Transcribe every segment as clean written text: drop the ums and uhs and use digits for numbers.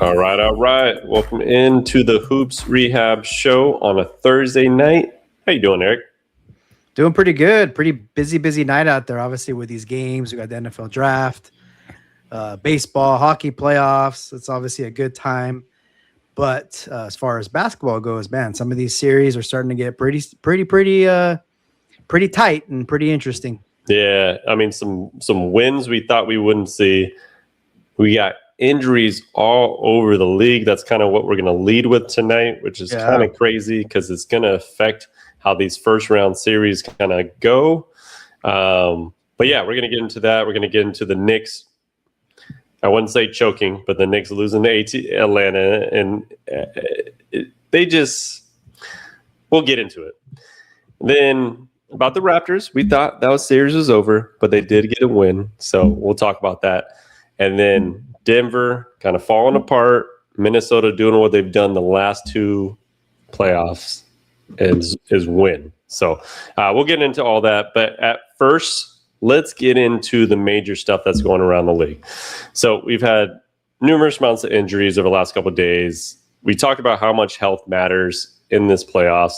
All right, all right. Welcome into the Hoops Rehab Show on a Thursday night. How you doing, Eric? Doing pretty good. Pretty busy night out there, obviously, with these games. We got the NFL draft, baseball, hockey playoffs. It's obviously a good time. But as far as basketball goes, man, some of these series are starting to get pretty tight and pretty interesting. Yeah, I mean, some wins we thought we wouldn't see. We got injuries all over the league. That's kind of what we're going to lead with tonight, which is kind of crazy because it's going to affect how these first round series kind of go. But yeah, we're going to get into that. We're going to get into the Knicks. I wouldn't say choking, but the Knicks losing to Atlanta, and we'll get into it. Then about the Raptors, we thought that series was over, but they did get a win, so we'll talk about that. And then Denver kind of falling apart, Minnesota doing what they've done the last two playoffs is win. So we'll get into all that, but at first, let's get into the major stuff that's going around the league. So we've had numerous amounts of injuries over the last couple of days. We talked about how much health matters in this playoffs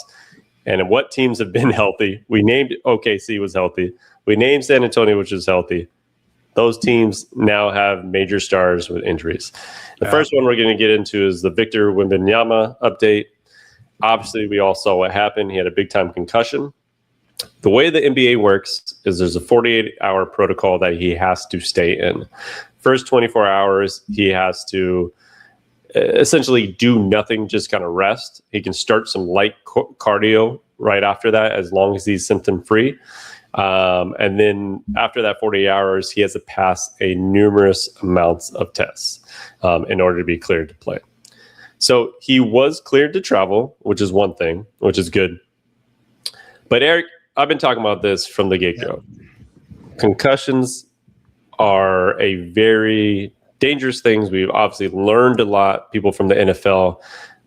and what teams have been healthy. We named OKC was healthy. We named San Antonio, which is healthy. Those teams now have major stars with injuries. The first one we're going to get into is the Victor Wembanyama update. Obviously, we all saw what happened. He had a big-time concussion. The way the NBA works is there's a 48-hour protocol that he has to stay in. First 24 hours, he has to essentially do nothing, just kind of rest. He can start some light cardio right after that as long as he's symptom-free. And then after that 48 hours, he has to pass a numerous amounts of tests in order to be cleared to play. So he was cleared to travel, which is one thing, which is good. But Eric, I've been talking about this from the get-go. Concussions are a very dangerous thing. We've obviously learned a lot. People from the NFL,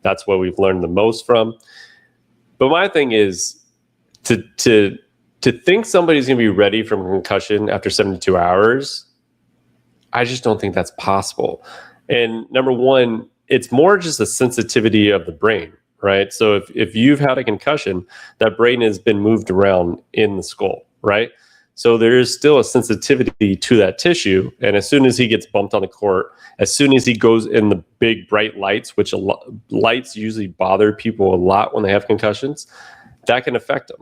that's what we've learned the most from. But my thing is to think somebody's going to be ready from a concussion after 72 hours, I just don't think that's possible. And number one, it's more just a sensitivity of the brain, right? So if you've had a concussion, that brain has been moved around in the skull, right? So there is still a sensitivity to that tissue. And as soon as he gets bumped on the court, as soon as he goes in the big bright lights, which lights usually bother people a lot when they have concussions, that can affect them,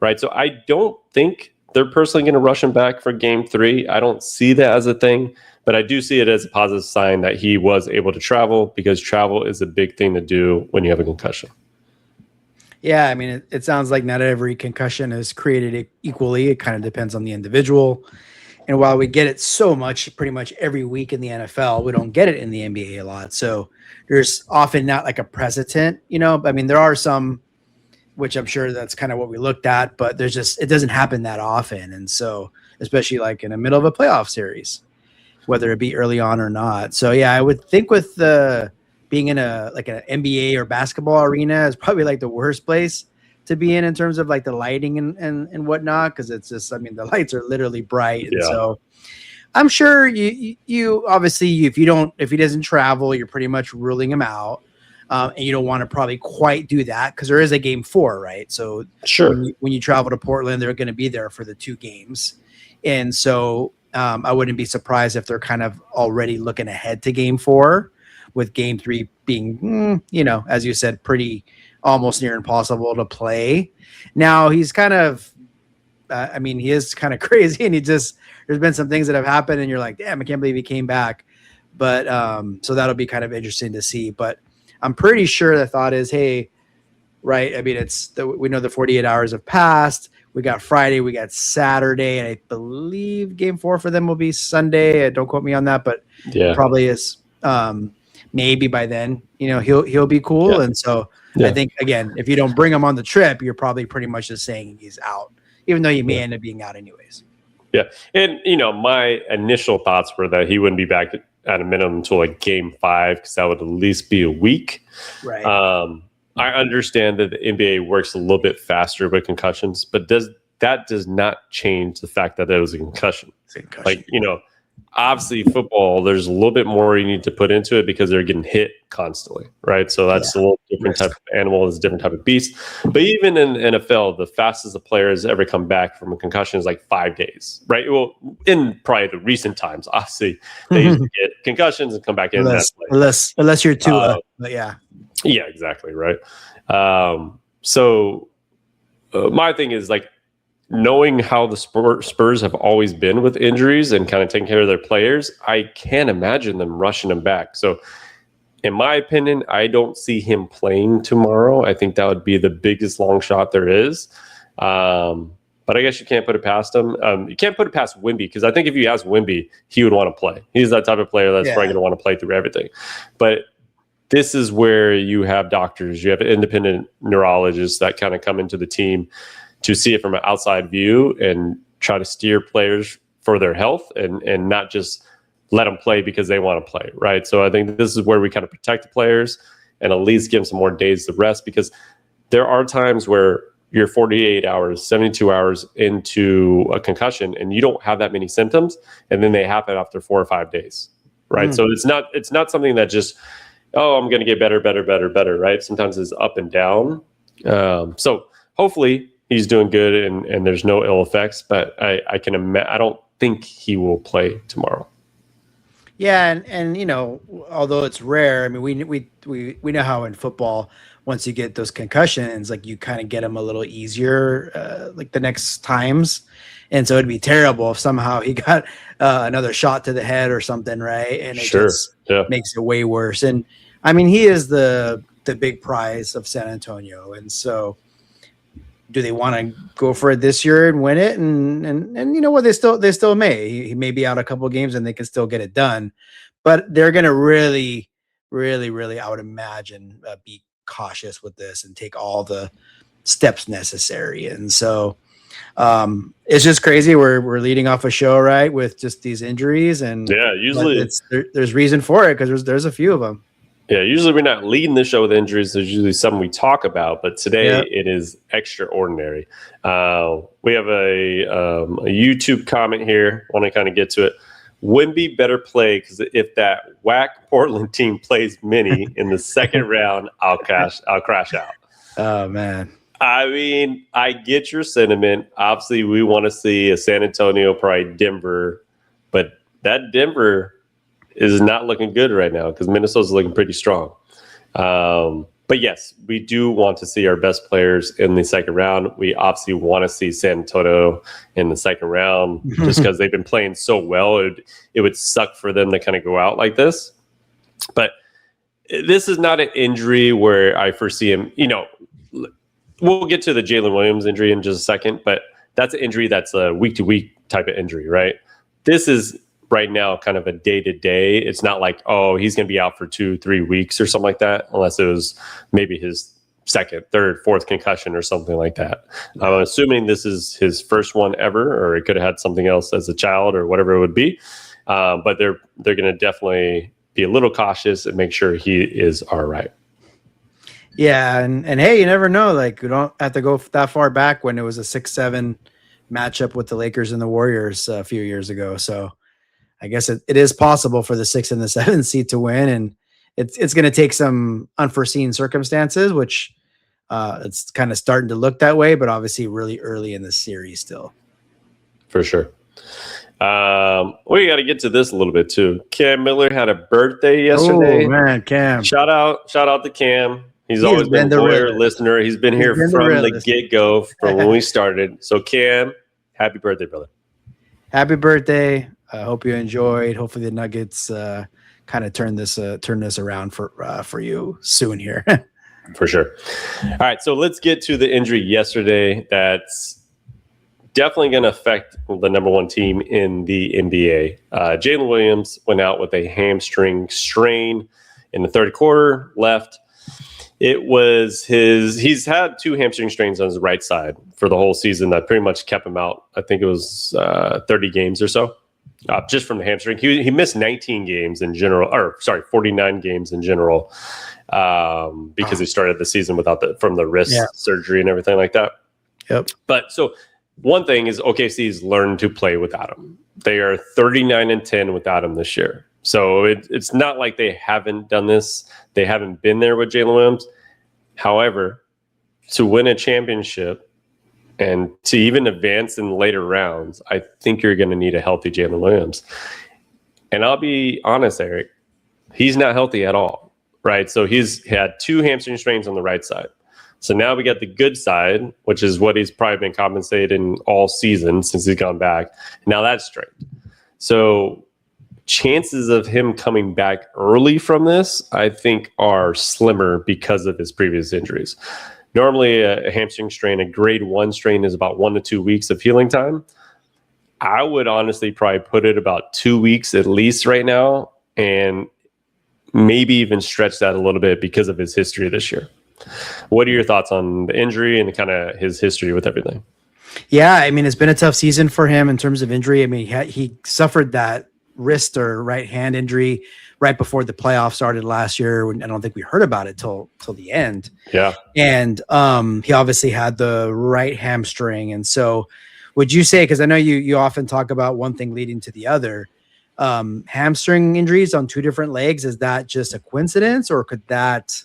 right? So I don't think they're personally going to rush him back for game 3. I don't see that as a thing, but I do see it as a positive sign that he was able to travel, because travel is a big thing to do when you have a concussion. Yeah, I mean, it sounds like not every concussion is created equally. It kind of depends on the individual. And while we get it so much, pretty much every week in the NFL, we don't get it in the NBA a lot. So there's often not like a precedent, I mean, there are some, which I'm sure that's kind of what we looked at, but it doesn't happen that often. And so, especially like in the middle of a playoff series, whether it be early on or not. So yeah, I would think with being in an NBA or basketball arena is probably like the worst place to be in terms of like the lighting and whatnot. Cause it's just, I mean, the lights are literally bright. And so I'm sure you obviously, if he doesn't travel, you're pretty much ruling him out. And you don't want to probably quite do that because there is a game 4, right? So sure, when you travel to Portland, they're going to be there for the 2 games. And so I wouldn't be surprised if they're kind of already looking ahead to game 4, with game 3 being, as you said, pretty almost near impossible to play. Now he's kind of, he is kind of crazy, and there's been some things that have happened and you're like, damn, I can't believe he came back. But so that'll be kind of interesting to see. But I'm pretty sure the thought is, hey, right. I mean, we know the 48 hours have passed. We got Friday, we got Saturday, and I believe game 4 for them will be Sunday. Don't quote me on that, but probably is. Maybe by then, he'll be cool. Yeah. And so I think, again, if you don't bring him on the trip, you're probably pretty much just saying he's out, even though he may end up being out anyways. Yeah. And, my initial thoughts were that he wouldn't be back at a minimum until like game 5, because that would at least be a week. Right. I understand that the NBA works a little bit faster with concussions, but that does not change the fact that it was a concussion. Like, obviously football, there's a little bit more you need to put into it because they're getting hit constantly, right? So that's a little different type of animal, it's a different type of beast. But even in NFL, the fastest a player has ever come back from a concussion is like 5 days, right? Well, in probably the recent times, obviously, they used to get concussions and come back in. Unless you're Tua, but yeah. Yeah, exactly, right? My thing is like, knowing how the Spurs have always been with injuries and kind of taking care of their players, I can't imagine them rushing him back. So, in my opinion, I don't see him playing tomorrow. I think that would be the biggest long shot there is. But I guess you can't put it past him. You can't put it past Wemby, because I think if you ask Wemby, he would want to play. He's that type of player that's probably going to want to play through everything. But this is where you have doctors, you have independent neurologists that kind of come into the team to see it from an outside view and try to steer players for their health and not just let them play because they want to play, right? So I think this is where we kind of protect the players and at least give them some more days to rest, because there are times where you're 48 hours, 72 hours into a concussion and you don't have that many symptoms, and then they happen after 4 or 5 days, right? So it's not something that just, oh, I'm going to get better, right? Sometimes it's up and down. So hopefully he's doing good and there's no ill effects, but I don't think he will play tomorrow. Yeah, and although it's rare, I mean, we know how in football, once you get those concussions, like you kind of get them a little easier, like the next times, and so it'd be terrible if somehow he got another shot to the head or something, right? And it just makes it way worse. And I mean, he is the big prize of San Antonio, and so. Do they want to go for it this year and win it? And you know what? They still may. He may be out a couple of games and they can still get it done, but they're going to really, really, really, I would imagine, be cautious with this and take all the steps necessary. And so it's just crazy. We're leading off a show, right, with just these injuries, and usually there's reason for it because there's a few of them. Yeah, usually we're not leading the show with injuries. There's usually something we talk about, but today it is extraordinary. We have a YouTube comment here. Want to kind of get to it. Wemby better play, because if that whack Portland team plays Mini in the second round, I'll crash out. Oh man. I mean, I get your sentiment. Obviously, we want to see a San Antonio, probably Denver, but that Denver is not looking good right now because Minnesota's looking pretty strong. But yes, we do want to see our best players in the second round. We obviously want to see San Antonio in the second round just because they've been playing so well. It would suck for them to kind of go out like this. But this is not an injury where I foresee him, we'll get to the Jalen Williams injury in just a second, but that's an injury that's a week-to-week type of injury, right? This is right now kind of a day-to-day. It's not like, oh, he's going to be out for 2-3 weeks or something like that, unless it was maybe his second, third, fourth concussion or something like that. I'm assuming this is his first one ever, or it could have had something else as a child or whatever it would be. But they're going to definitely be a little cautious and make sure he is all right. Yeah, and hey, you never know. Like, we don't have to go that far back when it was a 6-7 matchup with the Lakers and the Warriors a few years ago. So I guess it is possible for the 6 and the 7 seed to win, and it's going to take some unforeseen circumstances, which it's kind of starting to look that way, but obviously really early in the series still. For sure. We got to get to this a little bit too. Cam Miller had a birthday yesterday. Oh man, Cam! Shout out to Cam. He's always been a loyal listener. He's been here from the get-go, from when we started. So Cam, happy birthday, brother. Happy birthday. I hope you enjoyed. Hopefully the Nuggets kind of turn this around for you soon here. For sure. All right, so let's get to the injury yesterday that's definitely going to affect the number one team in the NBA. Jalen Williams went out with a hamstring strain in the third quarter, left. It was he's had 2 hamstring strains on his right side for the whole season that pretty much kept him out. I think it was 30 games or so, just from the hamstring. He missed 19 games in general, 49 games in general, because he started the season from the wrist surgery and everything like that. Yep. But so one thing is OKC's learned to play without him. They are 39-10 without him this year. So it's not like they haven't done this. They haven't been there with Jalen Williams. However, to win a championship and to even advance in the later rounds, I think you're going to need a healthy Jalen Williams. And I'll be honest, Eric, he's not healthy at all, right? So he's had 2 hamstring strains on the right side. So now we got the good side, which is what he's probably been compensated in all season since he's gone back. Now that's straight. So chances of him coming back early from this, I think, are slimmer because of his previous injuries. Normally, a hamstring strain, a grade 1 strain, is about 1 to 2 weeks of healing time. I would honestly probably put it about 2 weeks at least right now, and maybe even stretch that a little bit because of his history this year. What are your thoughts on the injury and kind of his history with everything? Yeah, I mean, it's been a tough season for him in terms of injury. I mean, he suffered that wrist or right hand injury right before the playoffs started last year. I don't think we heard about it till the end. Yeah. And he obviously had the right hamstring. And so would you say, because I know you often talk about one thing leading to the other, hamstring injuries on 2 different legs, is that just a coincidence, or could that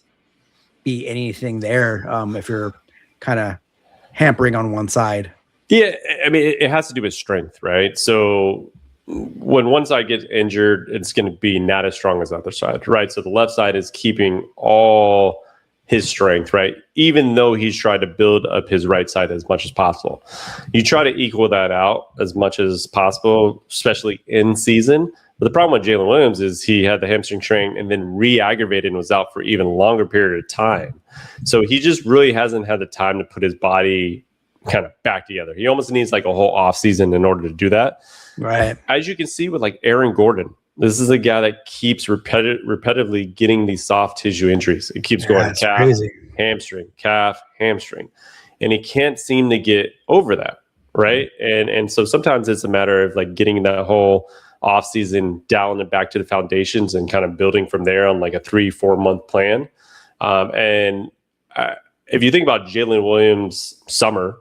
be anything there if you're kind of hampering on one side? Yeah, I mean, it has to do with strength, right? So when one side gets injured, it's going to be not as strong as the other side, right? So the left side is keeping all his strength, right? Even though he's tried to build up his right side as much as possible. You try to equal that out as much as possible, especially in season. But the problem with Jalen Williams is he had the hamstring strain and then re-aggravated and was out for even longer period of time. So he just really hasn't had the time to put his body kind of back together. He almost needs like a whole off season in order to do that. Right. As you can see with like Aaron Gordon, this is a guy that keeps repetitively getting these soft tissue injuries. It keeps going calf, crazy. Hamstring, calf, hamstring. And he can't seem to get over that, right? And so sometimes it's a matter of like getting that whole off season, dialing it back to the foundations and kind of building from there on like a 3-4 month plan. If you think about Jalen Williams' summer,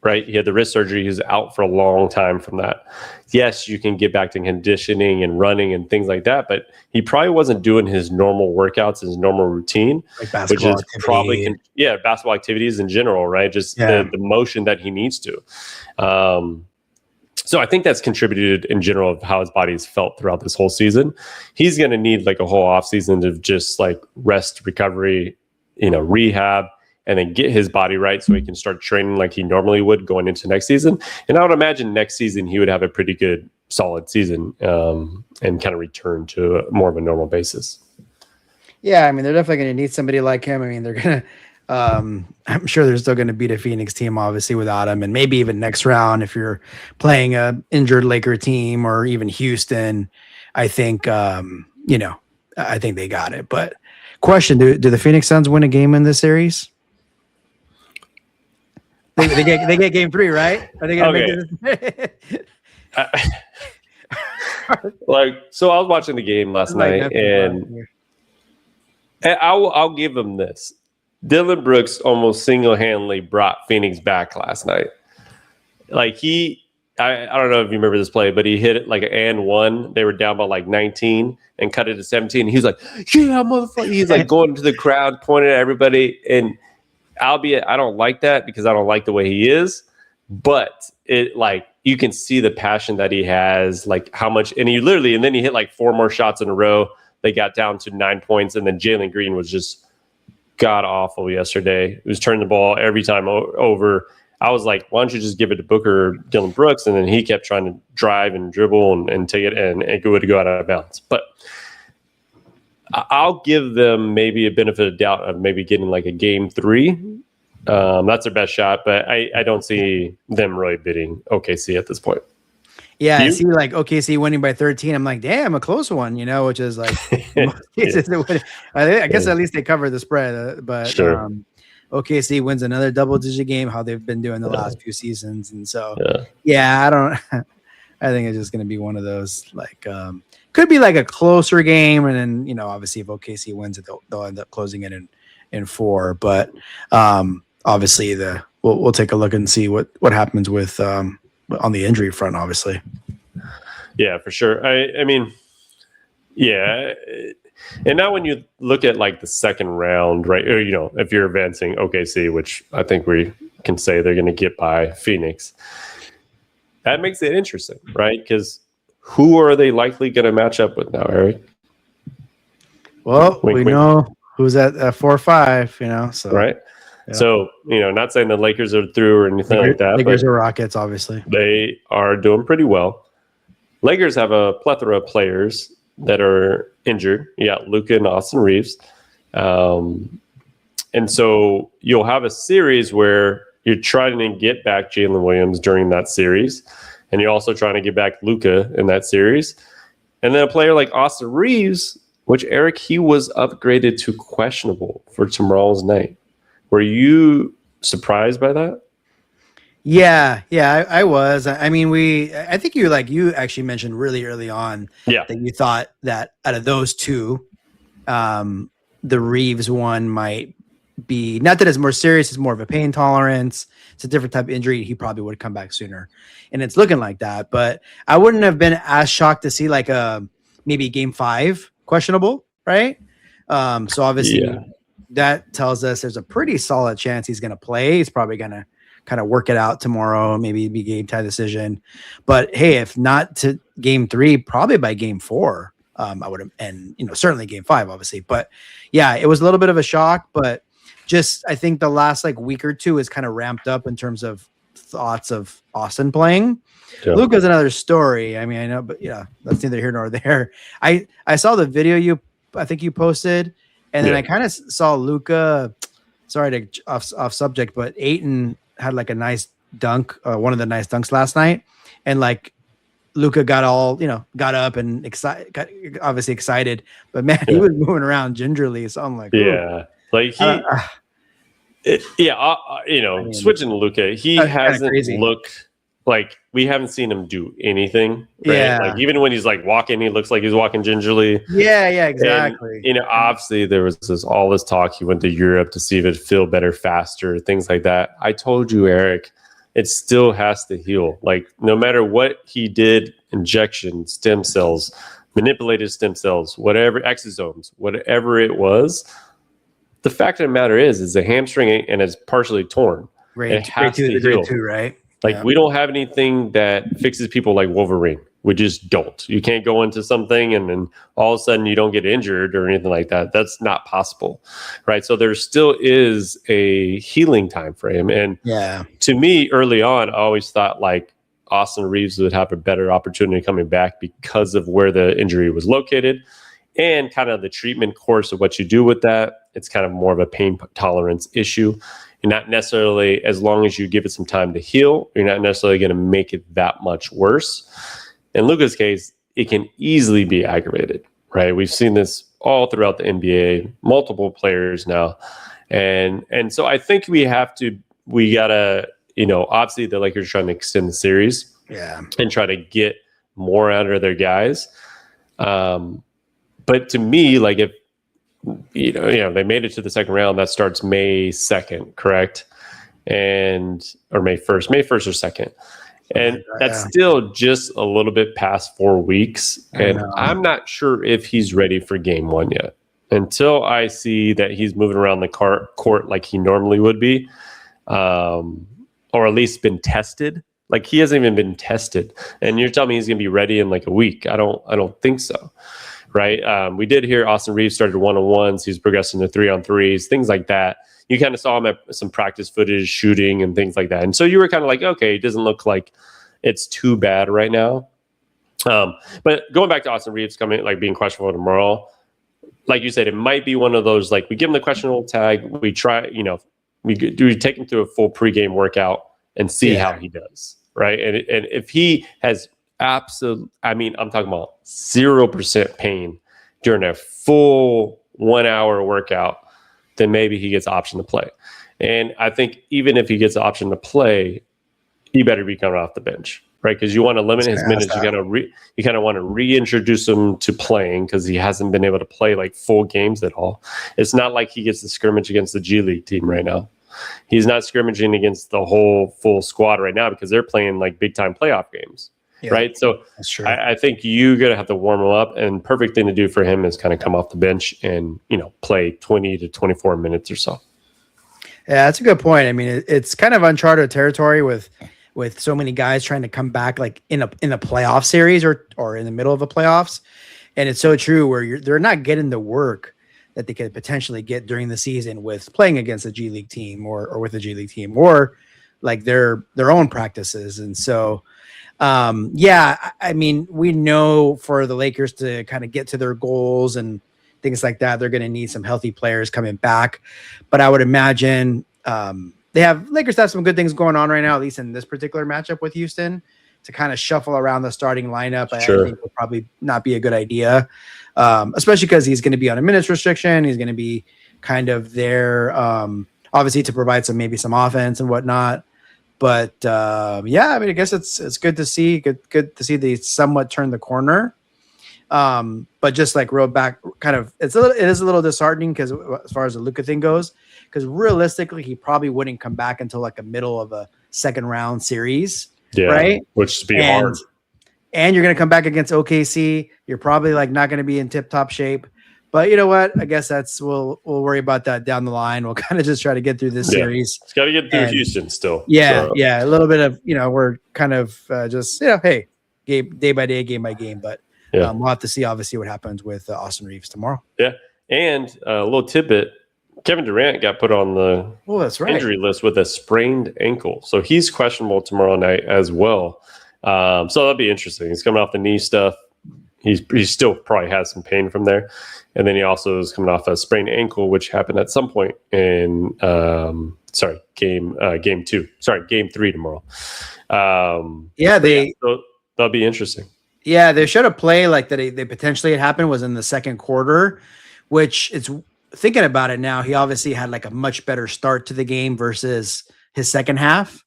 right? He had the wrist surgery. He was out for a long time from that. Yes, you can get back to conditioning and running and things like that, but he probably wasn't doing his normal workouts, his normal routine, like basketball which is probably, basketball activities in general, right? Just the motion that he needs to. So I think that's contributed in general of how his body has felt throughout this whole season. He's going to need like a whole off season of just like rest, recovery, rehab, and then get his body right so he can start training like he normally would going into next season. And I would imagine next season he would have a pretty good, solid season and kind of return to more of a normal basis. Yeah, I mean, they're definitely going to need somebody like him. I mean, they're going to I'm sure they're still going to beat a Phoenix team, obviously, without him. And maybe even next round, if you're playing a injured Laker team or even Houston, I think, I think they got it. But question, do the Phoenix Suns win a game in this series? They get game 3, right? Are they gonna make it? So I was watching the game last night, and I'll give them this. Dylan Brooks almost single-handedly brought Phoenix back last night. Like I don't know if you remember this play, but he hit it like an and one. They were down by like 19 and cut it to 17. He was like, "Yeah, motherfucker!" He's like going to the crowd, pointing at everybody, and albeit I don't like that because I don't like the way he is, but it like you can see the passion that he has, like how much, and then he hit like 4 more shots in a row. They got down to 9 points, and then Jalen Green was just god awful yesterday. He was turning the ball every time over. I was like, why don't you just give it to Booker or Dylan Brooks? And then he kept trying to drive and dribble and take it, and it would go out of bounds. But I'll give them maybe a benefit of doubt of maybe getting like a game 3. That's their best shot, but I don't see them really beating OKC at this point. Yeah, I see like OKC winning by 13. I'm like, damn, a close one, which is like, I guess at least they cover the spread. But sure. OKC wins another double-digit game, how they've been doing the last few seasons. And so, I think it's just going to be one of those, like, could be like a closer game. And then, obviously if OKC wins it, they'll end up closing it in 4. But obviously we'll take a look and see what happens with on the injury front, obviously. Yeah, for sure. I mean, yeah. And now when you look at like the second round, right? Or, if you're advancing OKC, which I think we can say they're going to get by Phoenix, that makes it interesting, right? Because who are they likely going to match up with now, Eric? Well, Wink, we wink. know who's at 4-5, so Right. Yeah. So, not saying the Lakers are through or anything like that, Lakers but or Rockets, obviously. they are doing pretty well. Lakers have a plethora of players that are injured. You got Luka and Austin Reaves. And so you'll have a series where you're trying to get back Jalen Williams during that series. And you're also trying to get back Luka in that series. And then a player like Austin Reaves, which Eric, he was upgraded to questionable for tomorrow's night. Were you surprised by that? Yeah, I was. I mean, I think you actually mentioned really early on that you thought that out of those two, the Reaves one might be, not that it's more serious, it's more of a pain tolerance. It's a different type of injury. He probably would come back sooner. And it's looking like that. But I wouldn't have been as shocked to see like maybe game 5 questionable, right? So obviously that tells us there's a pretty solid chance he's going to play. He's probably going to kind of work it out tomorrow, maybe be game tie decision. But hey, if not to game 3, probably by game 4, I would have, and certainly game 5, obviously. But yeah, it was a little bit of a shock, but just I think the last like week or two is kind of ramped up in terms of thoughts of Austin playing. Yeah. Luka's another story. I mean, I know, but that's neither here nor there. I saw the video I think you posted, and then I kind of saw Luka. Sorry to off subject, but Ayton had like a nice dunk, one of the nice dunks last night, and like Luka got up and got obviously excited, but man, he was moving around gingerly. So I'm like, like switching to Luka, he hasn't looked like, we haven't seen him do anything. Right? Yeah, like even when he's like walking, he looks like he's walking gingerly. Yeah, exactly. And, obviously there was all this talk. He went to Europe to see if it'd feel better faster, things like that. I told you, Eric, it still has to heal. Like no matter what he did, injection, stem cells, manipulated stem cells, whatever, exosomes, whatever it was. The fact of the matter is the hamstring and it's partially torn. Grade 2, right? Like we don't have anything that fixes people like Wolverine. We just don't. You can't go into something and then all of a sudden you don't get injured or anything like that. That's not possible, right? So there still is a healing time for him. And to me, early on, I always thought like Austin Reaves would have a better opportunity coming back because of where the injury was located and kind of the treatment course of what you do with that. It's kind of more of a pain tolerance issue. You're not necessarily, as long as you give it some time to heal, you're not necessarily going to make it that much worse. In Luka's case, it can easily be aggravated, right? We've seen this all throughout the NBA, multiple players now. And so I think we gotta, obviously the Lakers are trying to extend the series and try to get more out of their guys. But to me, like if, they made it to the second round, that starts May 2nd, correct? Or May 1st, May 1st or 2nd. And that's still just a little bit past 4 weeks. And I'm not sure if he's ready for game 1 yet. Until I see that he's moving around the court like he normally would be, or at least been tested. Like he hasn't even been tested. And you're telling me he's going to be ready in like a week. I don't think so. Right. We did hear Austin Reaves started 1-on-1s. He's progressing to 3-on-3s, things like that. You kind of saw him at some practice footage shooting and things like that. And so you were kind of like, okay, it doesn't look like it's too bad right now. But going back to Austin Reaves being questionable tomorrow, like you said, it might be one of those, like we give him the questionable tag. We try, we take him through a full pregame workout and see how he does. Right. And if he has I'm talking about 0% pain during a full 1 hour workout, then maybe he gets the option to play. And I think even if he gets the option to play, he better be coming off the bench, right? Because you want to limit his minutes. You kind of want to reintroduce him to playing because he hasn't been able to play like full games at all. It's not like he gets to scrimmage against the G League team right now. He's not scrimmaging against the whole full squad right now because they're playing like big time playoff games. right? So that's true. I think you're going to have to warm him up, and perfect thing to do for him is kind of come off the bench and, play 20 to 24 minutes or so. Yeah, that's a good point. I mean, it's kind of uncharted territory with so many guys trying to come back like in a playoff series or in the middle of the playoffs. And it's so true where they're not getting the work that they could potentially get during the season with playing against a G League team or with a G League team or like their own practices. And so, I mean, we know for the Lakers to kind of get to their goals and things like that, they're going to need some healthy players coming back. But I would imagine Lakers have some good things going on right now, at least in this particular matchup with Houston, to kind of shuffle around the starting lineup. Sure. I think would probably not be a good idea, especially because he's going to be on a minutes restriction. He's going to be kind of there, obviously, to provide maybe some offense and whatnot. But I mean, I guess it's good to see. Good to see they somewhat turn the corner. But just like real back, kind of, it is a little disheartening because as far as the Luka thing goes, because realistically, he probably wouldn't come back until like a middle of a second round series. Yeah, right. Which would be hard. And you're going to come back against OKC. You're probably like not going to be in tip top shape. But you know what? I guess we'll worry about that down the line. We'll kind of just try to get through this series. It's got to get through Houston still. Yeah, a little bit of we're kind of just hey, day by day, game by game. But we'll have to see obviously what happens with Austin Reaves tomorrow. Yeah, and a little tidbit: Kevin Durant got put on the injury list with a sprained ankle, so he's questionable tomorrow night as well. So that'll be interesting. He's coming off the knee stuff. He still probably has some pain from there. And then he also is coming off a sprained ankle, which happened at some point in game 2. Sorry, game 3 tomorrow. So that'll be interesting. Yeah, they showed a play like that they potentially had happened was in the second quarter, which it's thinking about it now, he obviously had like a much better start to the game versus his second half.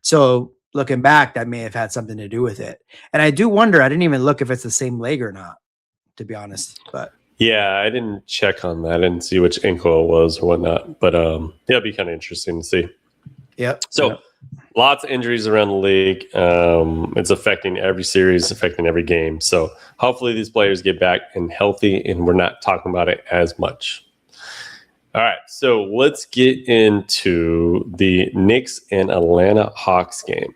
So looking back, that may have had something to do with it. And I do wonder, I didn't even look if it's the same leg or not, to be honest. But yeah, I didn't check on that. I didn't see which ankle it was or whatnot. But it'd be kind of interesting to see. Yep. So lots of injuries around the league. It's affecting every series, affecting every game. So hopefully these players get back and healthy and we're not talking about it as much. All right, so let's get into the Knicks and Atlanta Hawks game.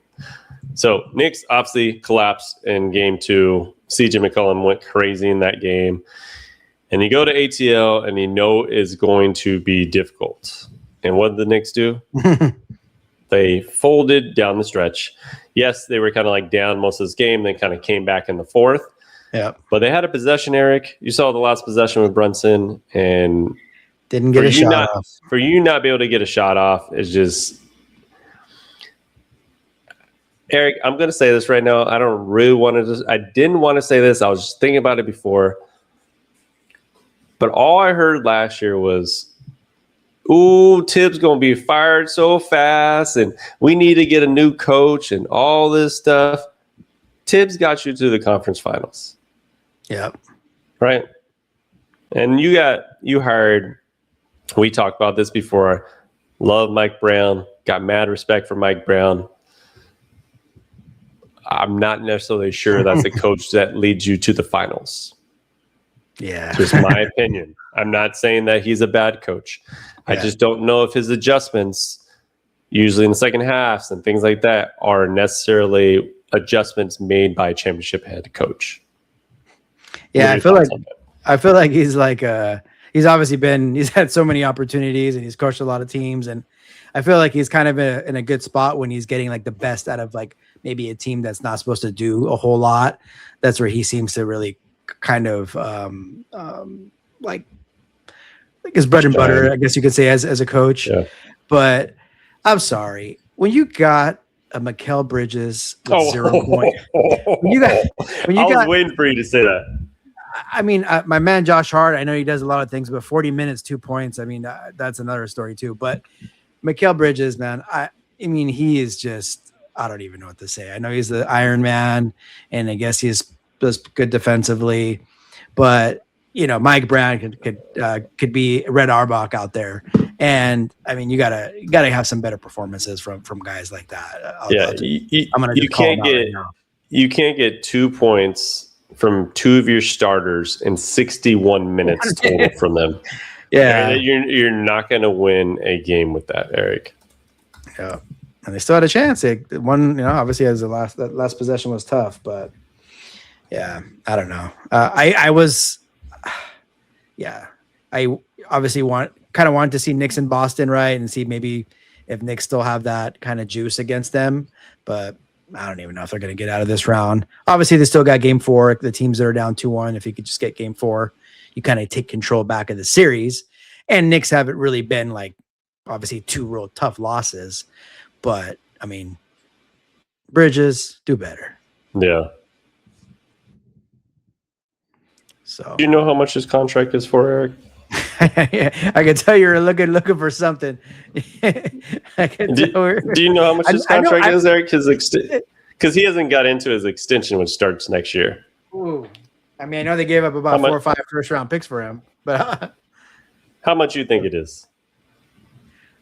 So Knicks obviously collapsed in game 2. CJ McCollum went crazy in that game. And you go to ATL and you know it's going to be difficult. And what did the Knicks do? They folded down the stretch. Yes, they were kind of like down most of this game. They kind of came back in the fourth. Yeah. But they had a possession, Eric. You saw the last possession with Brunson and didn't get a shot off. For you not be able to get a shot off is just Eric, I'm going to say this right now. I don't really want to I didn't want to say this. I was just thinking about it before. But all I heard last year was, ooh, Tibbs going to be fired so fast and we need to get a new coach and all this stuff. Tibbs got you to the conference finals. Yep. Right? And you hired, we talked about this before, love Mike Brown, got mad respect for Mike Brown. I'm not necessarily sure that's a coach that leads you to the finals. Yeah. Just my opinion. I'm not saying that he's a bad coach. Yeah. I just don't know if his adjustments, usually in the second halves and things like that, are necessarily adjustments made by a championship head coach. Yeah, I feel like he's like he's had so many opportunities and he's coached a lot of teams, and I feel like he's kind of in a good spot when he's getting like the best out of like maybe a team that's not supposed to do a whole lot. That's where he seems to really kind of like his bread and butter, I guess you could say, as a coach. Yeah. But I'm sorry, when you got a Mikal Bridges with 0 points, I was waiting for you to say that. I mean, my man Josh Hart, I know he does a lot of things, but 40 minutes, 2 points. I mean, that's another story too. But Mikal Bridges, man, I mean, he is just, I don't even know what to say. I know he's the Iron Man, and I guess he's just good defensively. But you know, Mike Brown could be Red Auerbach out there, and I mean, you gotta have some better performances from guys like that. you can't get 2 points from two of your starters in 61 minutes total from them. Yeah. You're not going to win a game with that, Eric. Yeah. And they still had a chance. They one, obviously as that last possession was tough, but yeah, I don't know. I obviously wanted to see Knicks in Boston, right? And see maybe if Knicks still have that kind of juice against them, but I don't even know if they're going to get out of this round. Obviously, they still got game 4. The teams that are down 2-1, if you could just get game 4, you kind of take control back of the series. And Knicks haven't really been obviously 2 real tough losses. But, I mean, Bridges, do better. Yeah. So, do you know how much his contract is for, Eric? I can tell you're looking for something. Do you know how much his contract is, Eric? Because he hasn't got into his extension, which starts next year. Ooh. I mean, I know they gave up about 4 or 5 first-round picks for him, but how much do you think it is?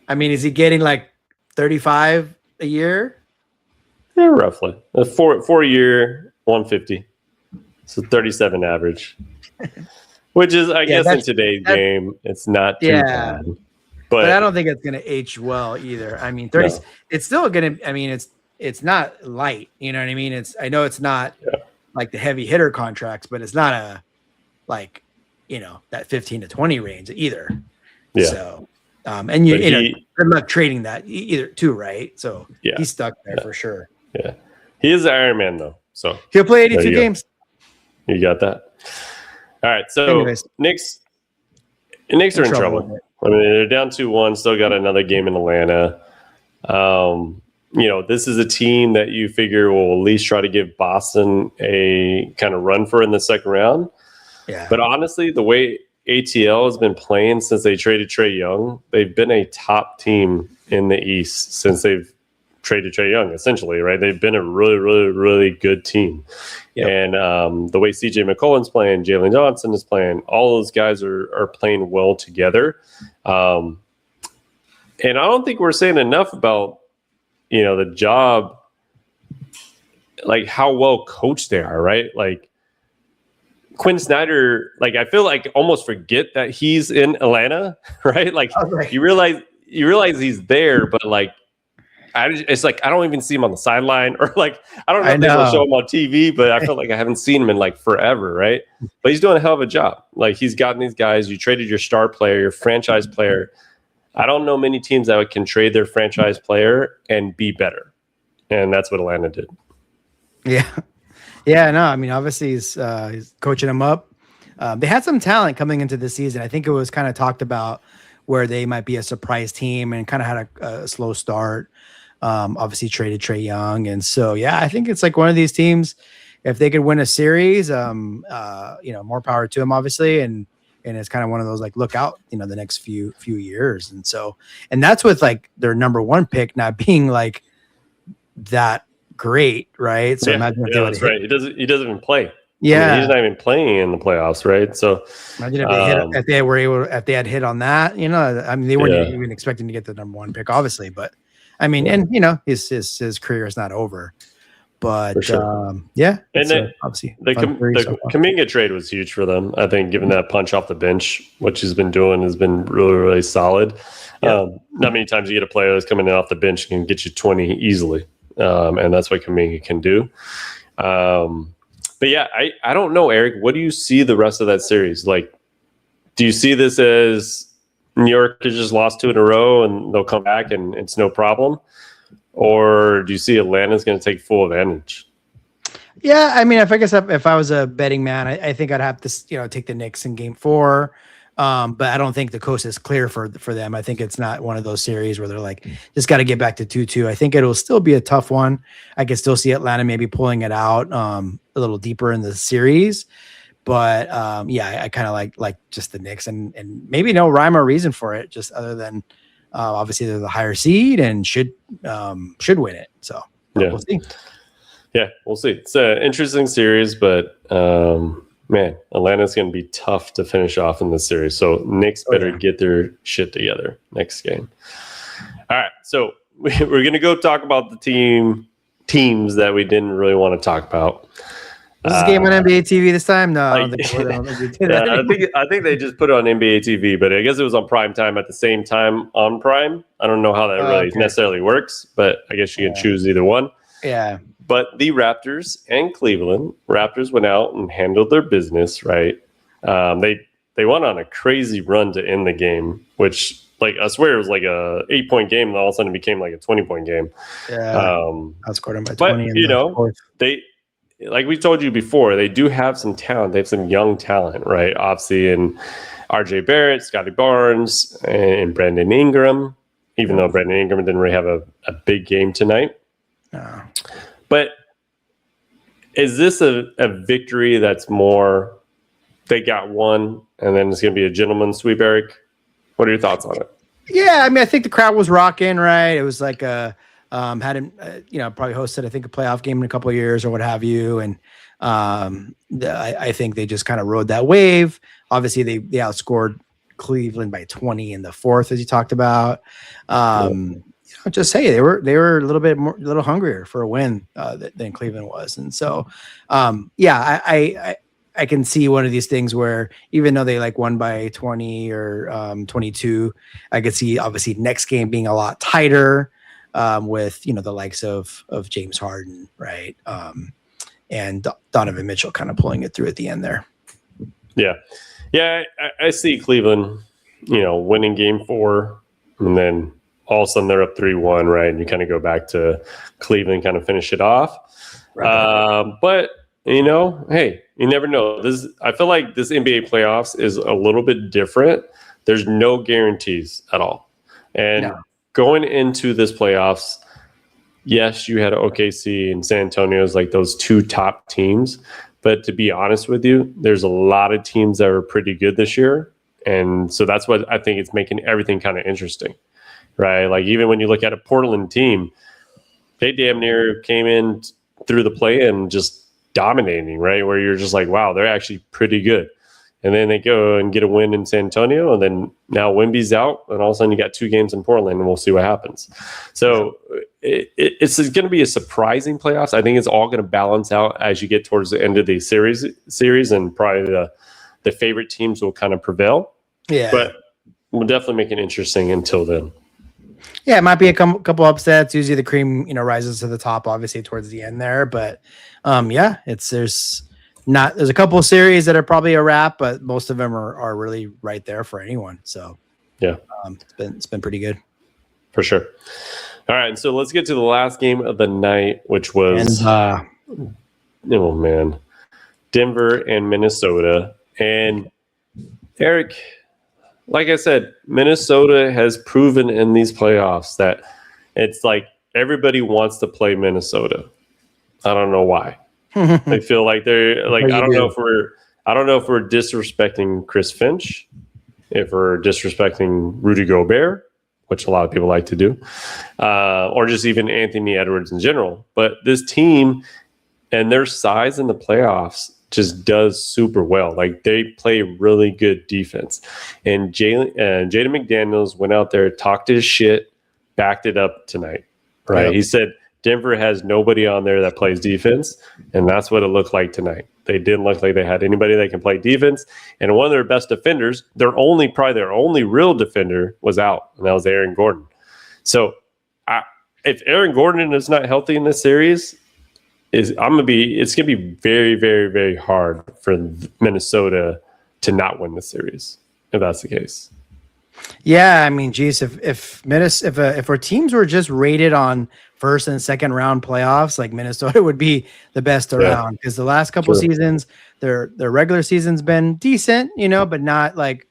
I mean, is he getting 35 a year? Yeah, roughly. A 4-year, 150. So 37 average. Which is, I guess, in today's game, it's not too bad. But I don't think it's going to age well either. I mean, 30. No. It's still going to. I mean, it's not light. You know what I mean? I know it's not like the heavy hitter contracts, but it's not that 15 to 20 range either. Yeah. So, and good luck trading that either too, right? So he's stuck there for sure. Yeah, he is the Iron Man though. So he'll play 82 games. You got that. All right, so anyways, Knicks are in trouble. I mean, they're down 2-1, still got another game in Atlanta. This is a team that you figure will at least try to give Boston a kind of run for in the second round. Yeah. But honestly, the way ATL has been playing since they traded Trae Young, they've been a top team in the East since they've traded Trae Young, essentially, right? They've been a really, really, really good team. Yep. And the way CJ McCollum's playing, Jalen Johnson is playing, all those guys are playing well together. And I don't think we're saying enough about, the job, how well coached they are, right? Quinn Snyder, I feel almost forget that he's in Atlanta, right? You realize he's there, but I don't even see him on the sideline, or I don't know if they will show him on TV, but I feel like I haven't seen him in forever, right? But he's doing a hell of a job. He's gotten these guys. You traded your star player, your franchise player. I don't know many teams that can trade their franchise player and be better, and that's what Atlanta did. Yeah, yeah. No, I mean, obviously he's coaching them up. They had some talent coming into the season. I think it was kind of talked about where they might be a surprise team, and kind of had a slow start. Obviously traded Trae Young. And so, I think it's one of these teams, if they could win a series, more power to them, obviously. And it's kind of one of those, look out, the next few years. And so, and that's with their number 1 pick not being that great. Right. So imagine if that's right. He doesn't even play. Yeah. I mean, he's not even playing in the playoffs. Right. So imagine if they had hit on that, I mean, they weren't even expecting to get the number 1 pick, obviously, but I mean, and his career is not over, but sure. And then obviously the Kuminga trade was huge for them. I think, given that punch off the bench, which he's been doing, has been really, really solid. Yeah. Not many times you get a player that's coming in off the bench and can get you 20 easily, and that's what Kuminga can do. But I don't know, Eric. What do you see the rest of that series? Do you see this as New York has just lost 2 in a row and they'll come back and it's no problem? Or do you see Atlanta's going to take full advantage? Yeah, I mean, if I was a betting man, I think I'd have to take the Knicks in game 4. But I don't think the coast is clear for them. I think it's not one of those series where they're just got to get back to 2-2. I think it'll still be a tough one. I can still see Atlanta maybe pulling it out a little deeper in the series. But I kind of like just the Knicks, and maybe no rhyme or reason for it, just other than obviously they're the higher seed and should win it. So we'll see. Yeah, we'll see. It's an interesting series, but man, Atlanta's going to be tough to finish off in this series. So Knicks better get their shit together next game. All right, so we're going to go talk about the team teams that we didn't really want to talk about. Was this game on NBA TV this time? No, I don't think I think they just put it on NBA TV, but I guess it was on prime time at the same time on Prime. I don't know how that really necessarily works, but I guess you can choose either one. Yeah. But the Raptors and Cleveland, Raptors went out and handled their business, right? They went on a crazy run to end the game, which, like, I swear it was like a 8-point game, and all of a sudden it became like a 20-point game. Yeah. I was scored by 20. But, you know, like we told you before, they do have some talent. They have some young talent, right? Obviously, in RJ Barrett, Scotty Barnes, and Brandon Ingram, even though Brandon Ingram didn't really have a big game tonight. No. But is this a victory that's more they got one and then it's going to be a gentleman's sweep, Eric? What are your thoughts on it? Yeah, I mean, I think the crowd was rocking, right? It was like probably hosted, I think, a playoff game in a couple of years or what have you. And I think they just kind of rode that wave. Obviously, they outscored Cleveland by 20 in the fourth, as you talked about. Just say they were a little hungrier for a win than Cleveland was. And so, I can see one of these things where even though they like won by 20 or 22, I could see obviously next game being a lot tighter with, the likes of James Harden, right? And Donovan Mitchell kind of pulling it through at the end there. Yeah. Yeah. I see Cleveland, winning game 4 and then all of a sudden they're up 3-1, right? And you kind of go back to Cleveland, kind of finish it off. Right. But hey, you never know. I feel like this NBA playoffs is a little bit different. There's no guarantees at all. And going into this playoffs, yes, you had OKC and San Antonio as like those two top teams. But to be honest with you, there's a lot of teams that are pretty good this year. And so that's what I think it's making everything kind of interesting, right? Like even when you look at a Portland team, they damn near came in through the play and just dominating, right? Where you're just like, wow, they're actually pretty good. And then they go and get a win in San Antonio, and then now Wemby's out, and all of a sudden you got 2 games in Portland, and we'll see what happens. So it's going to be a surprising playoffs. I think it's all going to balance out as you get towards the end of the series, and probably the favorite teams will kind of prevail. Yeah, but we'll definitely make it interesting until then. Yeah, it might be a couple upsets. Usually the cream, rises to the top, obviously towards the end there. But there's a couple of series that are probably a wrap, but most of them are really right there for anyone. So yeah, it's been pretty good for sure. All right, and so let's get to the last game of the night, which was Denver and Minnesota. And Eric, like I said, Minnesota has proven in these playoffs that it's like everybody wants to play Minnesota. I don't know why. I feel like they're like I don't know if we're disrespecting Chris Finch, if we're disrespecting Rudy Gobert, which a lot of people like to do, or just even Anthony Edwards in general. But this team and their size in the playoffs just does super well. Like they play really good defense. And Jaden McDaniels went out there, talked his shit, backed it up tonight. Right. Yep. He said Denver has nobody on there that plays defense, and that's what it looked like tonight. They didn't look like they had anybody that can play defense. And one of their best defenders, their only real defender was out, and that was Aaron Gordon. So if Aaron Gordon is not healthy in this series, it's gonna be very, very, very hard for Minnesota to not win the series if that's the case. Yeah, I mean, geez, if our teams were just rated on first and second round playoffs, like Minnesota would be the best around, because the last couple seasons, their regular season's been decent, but not like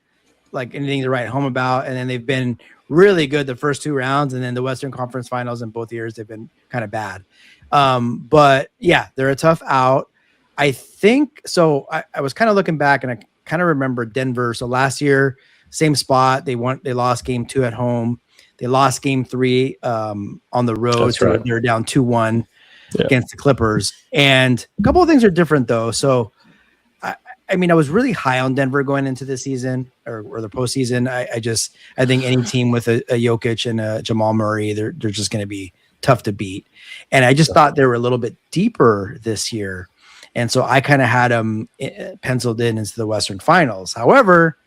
anything to write home about. And then they've been really good the first 2 rounds, and then the Western Conference Finals in both years they've been kind of bad. But yeah, they're a tough out. I think so. I was kind of looking back, and I kind of remember Denver. So last year, same spot. They lost game 2 at home. They lost game 3 on the road. That's right. They were down 2-1 against the Clippers. And a couple of things are different though. So I mean, I was really high on Denver going into the season or the postseason. I think any team with a Jokic and a Jamal Murray, they're just going to be tough to beat. And I just thought they were a little bit deeper this year. And so I kind of had them penciled in into the Western Finals. However,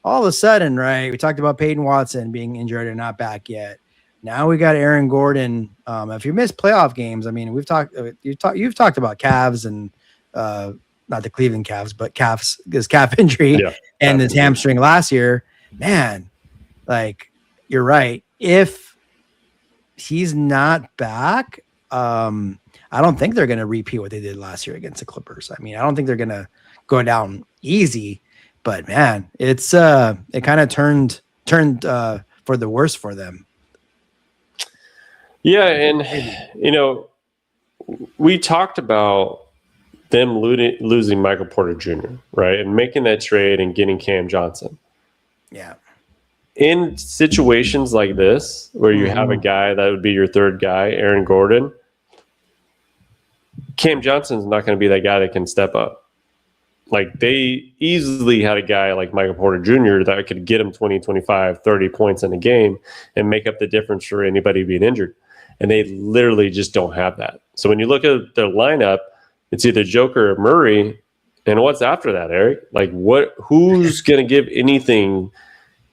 all of a sudden, right, we talked about Peyton Watson being injured and not back yet. Now we got Aaron Gordon. If you miss playoff games, I mean, you've talked about Cavs and not the Cleveland Cavs, but his calf injury and his hamstring last year. Man, like, you're right. If he's not back, I don't think they're going to repeat what they did last year against the Clippers. I mean, I don't think they're going to go down easy, but man, it kind of turned for the worse for them. Yeah. And, we talked about them losing Michael Porter Jr., right? And making that trade and getting Cam Johnson. Yeah. In situations like this, where you have a guy that would be your third guy, Aaron Gordon, Cam Johnson's not going to be that guy that can step up. Like, they easily had a guy like Michael Porter Jr. that could get him 20, 25, 30 points in a game and make up the difference for anybody being injured. And they literally just don't have that. So when you look at their lineup, it's either Joker or Murray. And what's after that, Eric? Like, who's going to give anything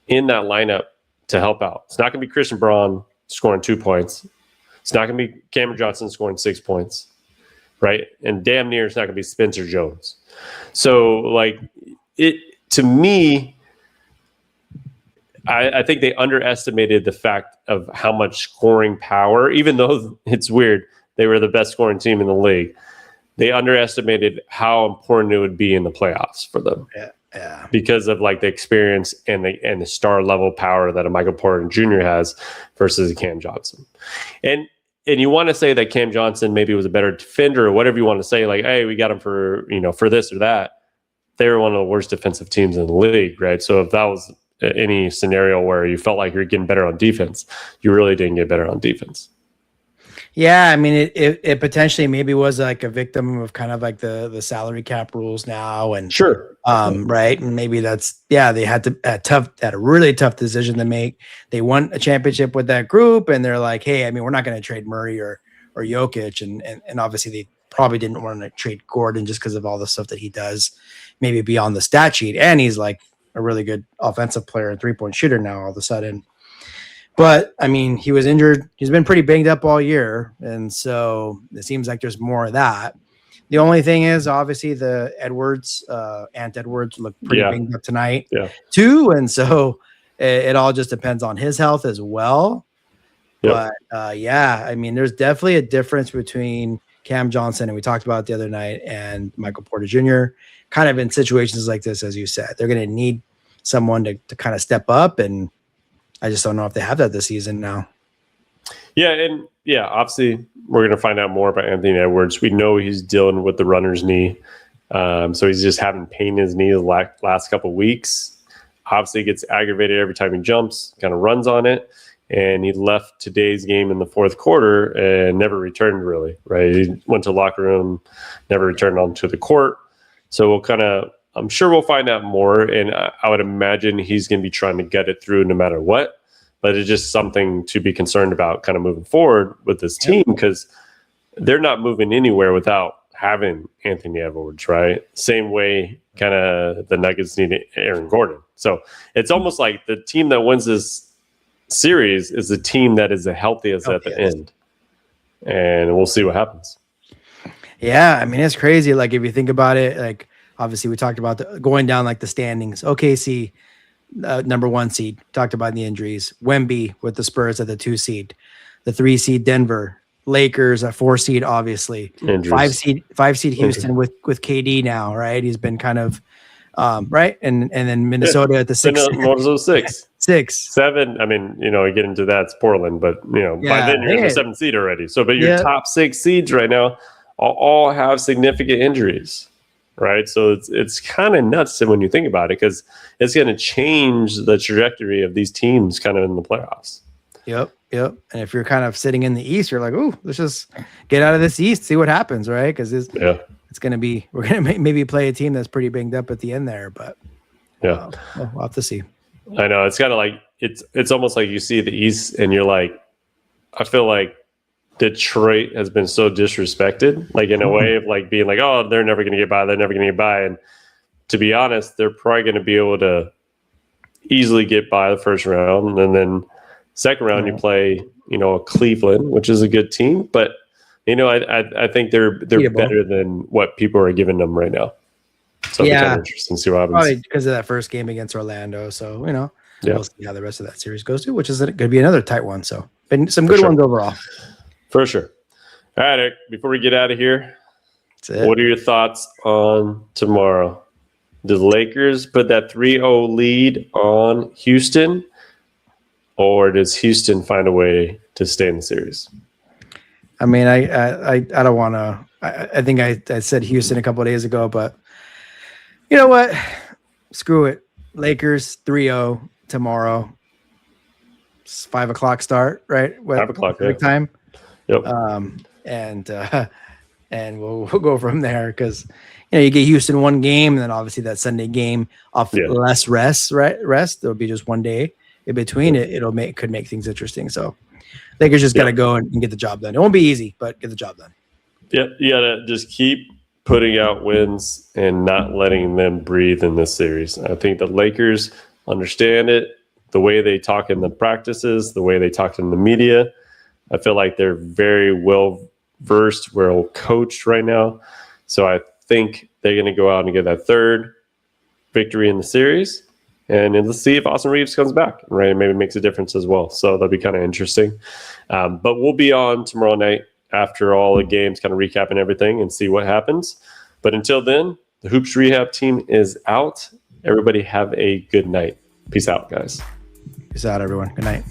in that lineup to help out? It's not going to be Christian Braun scoring 2 points. It's not going to be Cameron Johnson scoring 6 points, right? And damn near it's not going to be Spencer Jones. So, like, to me, I think they underestimated the fact of how much scoring power, even though it's weird, they were the best scoring team in the league. They underestimated how important it would be in the playoffs for them. Yeah. Because of like the experience and the star level power that a Michael Porter Jr. has versus a Cam Johnson. And you want to say that Cam Johnson maybe was a better defender or whatever you want to say, like, hey, we got him for this or that. They were one of the worst defensive teams in the league, right? So if that was any scenario where you felt like you're getting better on defense, you really didn't get better on defense. Yeah, I mean, it potentially maybe was like a victim of kind of like the salary cap rules now, and sure, right, and maybe they had a really tough decision to make. They won a championship with that group, and they're like, hey, I mean, we're not going to trade Murray or Jokic, and obviously they probably didn't want to trade Gordon just because of all the stuff that he does, maybe beyond the stat sheet, and he's like a really good offensive player and 3-point shooter now all of a sudden. But I mean, he was injured. He's been pretty banged up all year. And so it seems like there's more of that. The only thing is obviously the Ant Edwards looked pretty banged up tonight too. And so it all just depends on his health as well. Yep. But I mean, there's definitely a difference between Cam Johnson, and we talked about it the other night, and Michael Porter Jr. kind of in situations like this, as you said, they're going to need someone to kind of step up, and I just don't know if they have that this season now. Yeah, and obviously we're going to find out more about Anthony Edwards. We know he's dealing with the runner's knee, so he's just having pain in his knee the last couple of weeks. Obviously, he gets aggravated every time he jumps, kind of runs on it, and he left today's game in the fourth quarter and never returned really, right? He went to the locker room, never returned onto the court. So I'm sure we'll find out more, and I would imagine he's going to be trying to get it through no matter what. But it's just something to be concerned about kind of moving forward with this team, because they're not moving anywhere without having Anthony Edwards, right? Same way kind of the Nuggets need Aaron Gordon. So it's almost like the team that wins this series is the team that is the healthiest at the end. And we'll see what happens. Yeah, I mean, it's crazy. Like, if you think about it, like, obviously we talked about going down like the standings. OKC, number 1 seed, talked about the injuries. Wemby with the Spurs at the 2 seed. The 3 seed Denver. Lakers at 4 seed, obviously. Injuries. 5 seed Houston with KD now, right? He's been kind of right, and then Minnesota at the 6. 6. 7. I mean, you get into that, it's Portland, but by then you're in the 7th seed already. So, but your top 6 seeds right now all have significant injuries, right? So it's kind of nuts when you think about it, because it's going to change the trajectory of these teams kind of in the playoffs. Yep. And if you're kind of sitting in the East, you're like, ooh, let's just get out of this East, see what happens, right? Because it's going to be, we're going to maybe play a team that's pretty banged up at the end there, but we'll have to see. I know, it's kind of like it's almost like you see the East and you're like, I feel like Detroit has been so disrespected, like in a way of like being like, oh, they're never going to get by. They're never going to get by. And to be honest, they're probably going to be able to easily get by the first round. And then second round, you play, Cleveland, which is a good team. But, I think they're better than what people are giving them right now. So it'll be kind of interesting to see what happens. Probably because of that first game against Orlando. So, we'll see how the rest of that series goes too, which is going to be another tight one. So, been some good ones overall. For sure. All right, Eric, before we get out of here, what are your thoughts on tomorrow? Do the Lakers put that 3-0 lead on Houston, or does Houston find a way to stay in the series? I mean, I don't want to. I think I said Houston a couple of days ago, but you know what? Screw it. Lakers 3-0 tomorrow. It's 5 o'clock start, right? 5 o'clock time. Yep. And we'll go from there because you get Houston one game, and then obviously that Sunday game off less rest, right? There'll be just one day in between. It could make things interesting. So Lakers just got to go and get the job done. It won't be easy, but get the job done. Yeah, you gotta just keep putting out wins and not letting them breathe in this series. I think the Lakers understand it. The way they talk in the practices, the way they talk in the media. I feel like they're very well versed, well coached right now. So I think they're going to go out and get that third victory in the series. And let's see if Austin Reaves comes back, right? Maybe makes a difference as well. So that'll be kind of interesting. But we'll be on tomorrow night after all the games, kind of recapping everything and see what happens. But until then, the Hoops Rehab team is out. Everybody have a good night. Peace out, guys. Peace out, everyone. Good night.